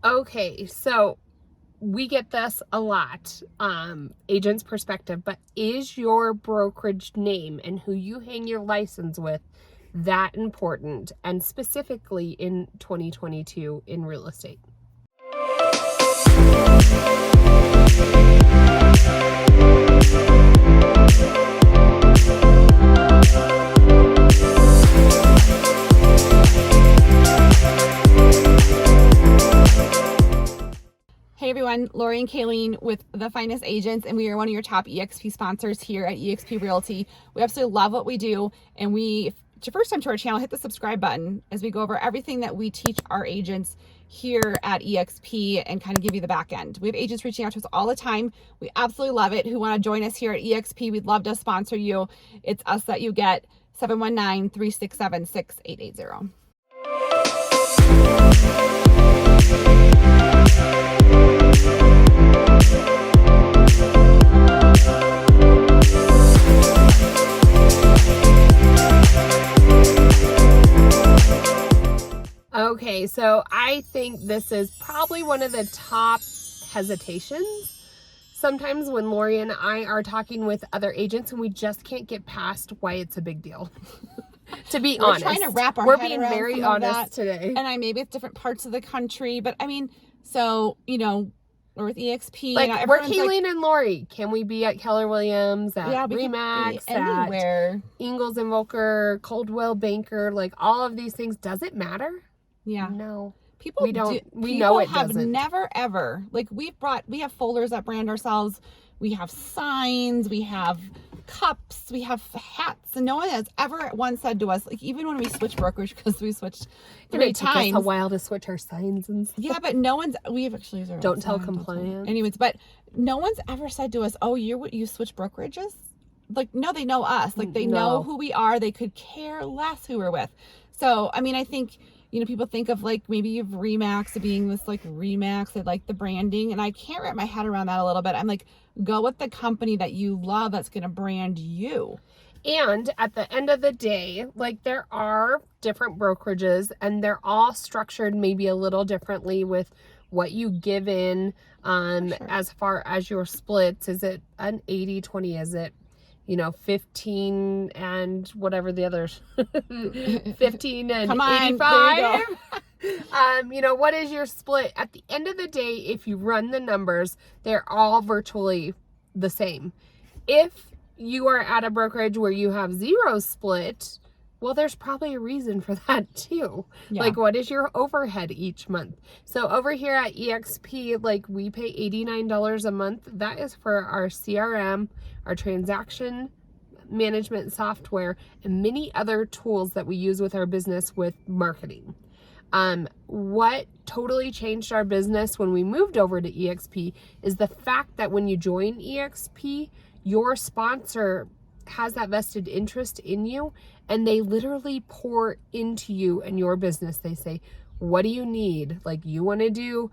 Okay, so we get this a lot, agent's perspective, but is your brokerage name and who you hang your license with that important, and specifically in 2022 in real estate? Hey everyone, Laurie and Kalene with The Finest Agents, and we are one of your top EXP sponsors here at EXP Realty. We absolutely love what we do, and if it's your first time to our channel, hit the subscribe button as we go over everything that we teach our agents here at EXP and kind of give you the back end. We have agents reaching out to us all the time. We absolutely love it. Who want to join us here at EXP? We'd love to sponsor you. It's us that you get, 719-367-6880. Okay, so I think this is probably one of the top hesitations. Sometimes when Laurie and I are talking with other agents and we just can't get past why it's a big deal. To be honest, we're trying to wrap our we're head being around very some of honest that. today. And maybe it's different parts of the country, but I mean, so we're with EXP. Like we're Kalene and Laurie. Can we be at Keller Williams, at Remax, anywhere, at Ingalls and Volker, Coldwell Banker, like all of these things? Does it matter? Yeah. No. We know it doesn't. Never ever, like we have folders that brand ourselves. We have signs, we have cups, we have hats, and no one has ever once said to us, like even when we switched brokerage, because we switched 3 times. It took us a while to switch our signs and stuff. Yeah, but we've actually used our don't tell compliance. Anyways, but no one's ever said to us, oh, you switch brokerages? Like, no, they know us. Like they know who we are. They could care less who we're with. So, I mean, I think, people think of like maybe you've Remax being this like Remax, they like the branding, and I can't wrap my head around that a little bit. I'm like, go with the company that you love that's going to brand you. And at the end of the day, like there are different brokerages and they're all structured maybe a little differently with what you give in as far as your splits. Is it an 80-20? Is it 15 and whatever the others, 15 and 85. What is your split? At the end of the day, if you run the numbers, they're all virtually the same. If you are at a brokerage where you have 0 split, well, there's probably a reason for that too. Yeah. Like, what is your overhead each month? So over here at EXP, like we pay $89 a month. That is for our CRM, our transaction management software, and many other tools that we use with our business with marketing. What totally changed our business when we moved over to EXP is the fact that when you join EXP, your sponsor has that vested interest in you, and they literally pour into you and your business. They say, what do you need? Like, we wanted to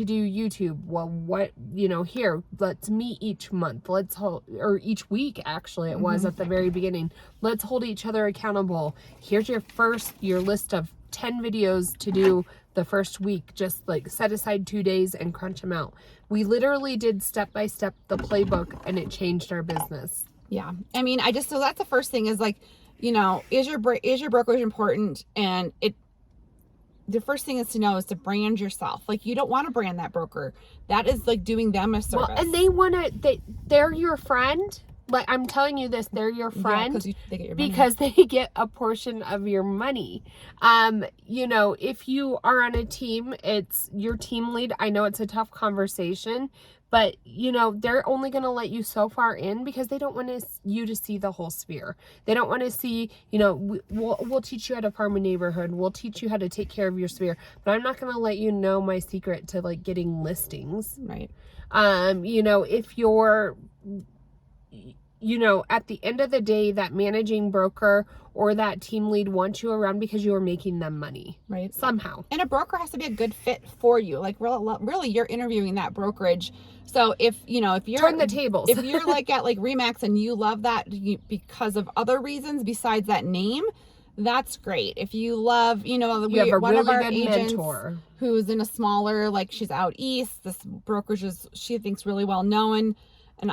do YouTube. Well, what, here, let's meet each month. Or each week, actually, it was at the very beginning. Let's hold each other accountable. Here's your list of 10 videos to do the first week. Just like set aside 2 days and crunch them out. We literally did step by step the playbook, and it changed our business. Yeah. I mean, so that's the first thing is like, is your brokerage important? And the first thing is to know is to brand yourself. Like, you don't want to brand that broker. That is like doing them a service. Well, and they're your friend. Like, I'm telling you this, they're your friend because they get a portion of your money. If you are on a team, it's your team lead. I know it's a tough conversation, but they're only going to let you so far in because they don't want you to see the whole sphere. They don't want to see, we'll teach you how to farm a neighborhood. We'll teach you how to take care of your sphere, but I'm not going to let you know my secret to like getting listings. Right. If you're, at the end of the day, that managing broker or that team lead wants you around because you are making them money. Right. Somehow. And a broker has to be a good fit for you. Like, really you're interviewing that brokerage. So if you're turn the tables, if you're like at like Remax and you love that because of other reasons besides that name, that's great. If you love, you have a one really of our good agents mentor who's in a smaller, like she's out east, this brokerage she thinks really well known. And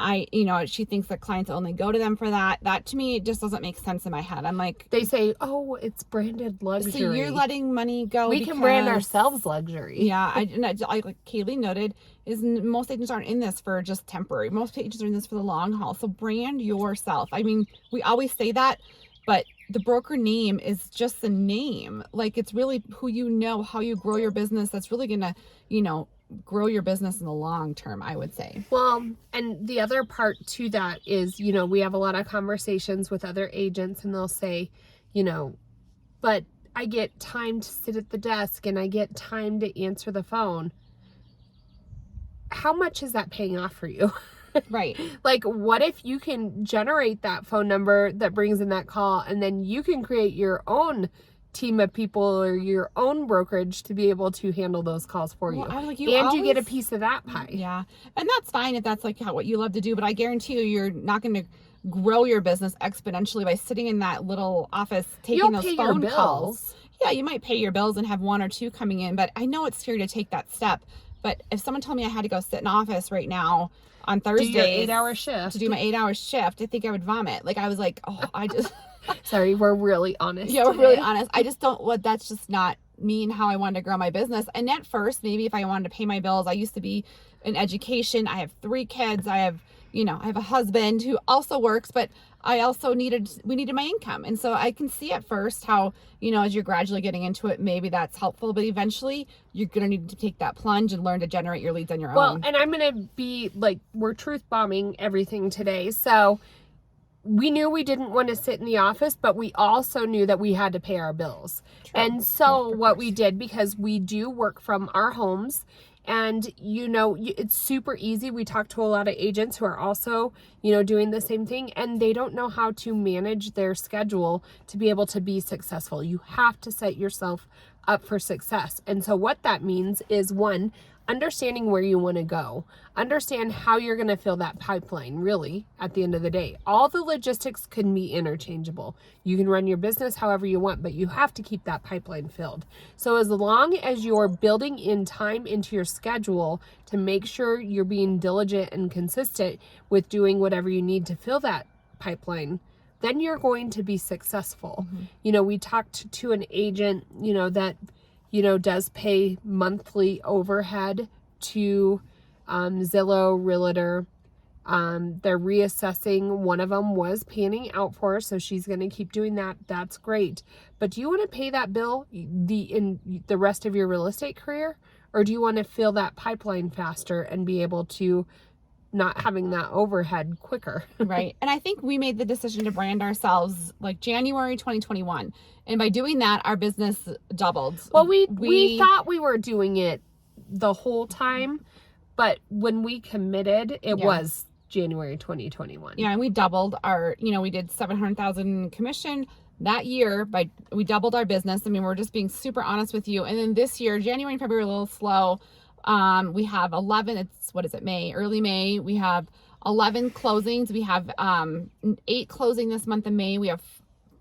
she thinks that clients only go to them for that. That to me, it just doesn't make sense in my head. I'm like, they say, oh, it's branded luxury. So you're letting money go. We can brand ourselves luxury. Yeah. Like Kalene noted, is most agents aren't in this for just temporary. Most agents are in this for the long haul. So brand yourself. I mean, we always say that, but the broker name is just the name. Like, it's really who you know, how you grow your business. That's really going to, grow your business in the long term, I would say. Well, and the other part to that is, we have a lot of conversations with other agents and they'll say, but I get time to sit at the desk and I get time to answer the phone. How much is that paying off for you? Right. Like, what if you can generate that phone number that brings in that call, and then you can create your own team of people or your own brokerage to be able to handle those calls for you. You get a piece of that pie. Yeah. And that's fine if that's like what you love to do, but I guarantee you're not going to grow your business exponentially by sitting in that little office taking those phone calls. Yeah, you might pay your bills and have one or two coming in, but I know it's scary to take that step. But if someone told me I had to go sit in office right now on Thursdays to do my 8-hour shift, I think I would vomit. Like, I was like, I just sorry, we're really honest. Yeah, we're really honest. I just don't, that's just not me and how I wanted to grow my business. And at first, maybe if I wanted to pay my bills, I used to be in education. I have 3 kids. I have a husband who also works, but we needed my income. And so I can see at first how, as you're gradually getting into it, maybe that's helpful, but eventually you're going to need to take that plunge and learn to generate your leads on your own. Well, and I'm going to be like, we're truth bombing everything today. So we knew we didn't want to sit in the office, but we also knew that we had to pay our bills. True. And so what we did, because we do work from our homes, and it's super easy. We talk to a lot of agents who are also, doing the same thing, and they don't know how to manage their schedule to be able to be successful. You have to set yourself up for success. And so what that means is, one, understanding where you want to go. Understand how you're going to fill that pipeline, really, at the end of the day. All the logistics can be interchangeable. You can run your business however you want, but you have to keep that pipeline filled. So as long as you're building in time into your schedule to make sure you're being diligent and consistent with doing whatever you need to fill that pipeline, then you're going to be successful. Mm-hmm. We talked to an agent, that does pay monthly overhead to Zillow, Realtor. They're reassessing. One of them was panning out for her, so she's going to keep doing that. That's great. But do you want to pay that bill in the rest of your real estate career? Or do you want to fill that pipeline faster and be able to not having that overhead quicker? Right. And I think we made the decision to brand ourselves like January 2021. And by doing that, our business doubled. Well, we thought we were doing it the whole time, but when we committed, it was January 2021. Yeah, and we doubled our, we did $700,000 commission that year. We doubled our business. I mean, we're just being super honest with you. And then this year, January and February, a little slow. We have 11, early May. We have 11 closings. We have 8 closing this month of May. We have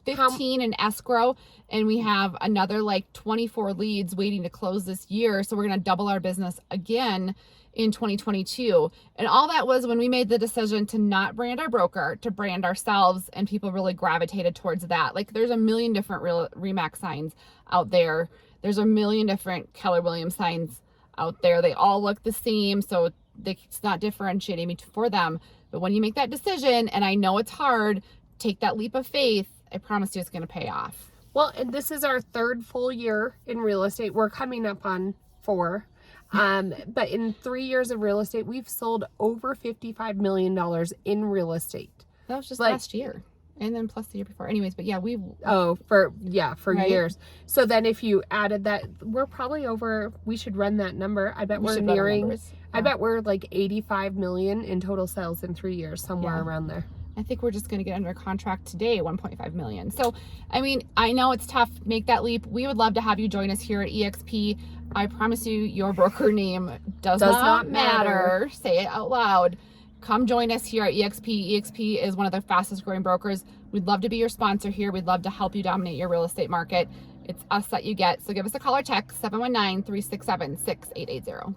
15 in escrow, and we have another 24 leads waiting to close this year. So we're going to double our business again in 2022. And all that was when we made the decision to not brand our broker, to brand ourselves, and people really gravitated towards that. Like, there's a million different RE/MAX signs out there. There's a million different Keller Williams signs out there. They all look the same, so it's not differentiating for them. But when you make that decision, and I know it's hard, take that leap of faith, I promise you it's going to pay off. Well, and this is our 3rd full year in real estate. We're coming up on 4. But in 3 years of real estate, we've sold over $55 million in real estate. That was just last year. And then plus the year before. Anyways, but yeah, for right? years. So then if you added that, we're probably over, we should run that number. I bet we're nearing, I bet we're like 85 million in total sales in 3 years, somewhere around there. I think we're just going to get under contract today, 1.5 million. So, I mean, I know it's tough. Make that leap. We would love to have you join us here at EXP. I promise you, your broker name does not matter. Say it out loud. come join us here at EXP. EXP is one of the fastest growing brokers. We'd love to be your sponsor here. We'd love to help you dominate your real estate market. It's us that you get. So give us a call or text 719-367-6880.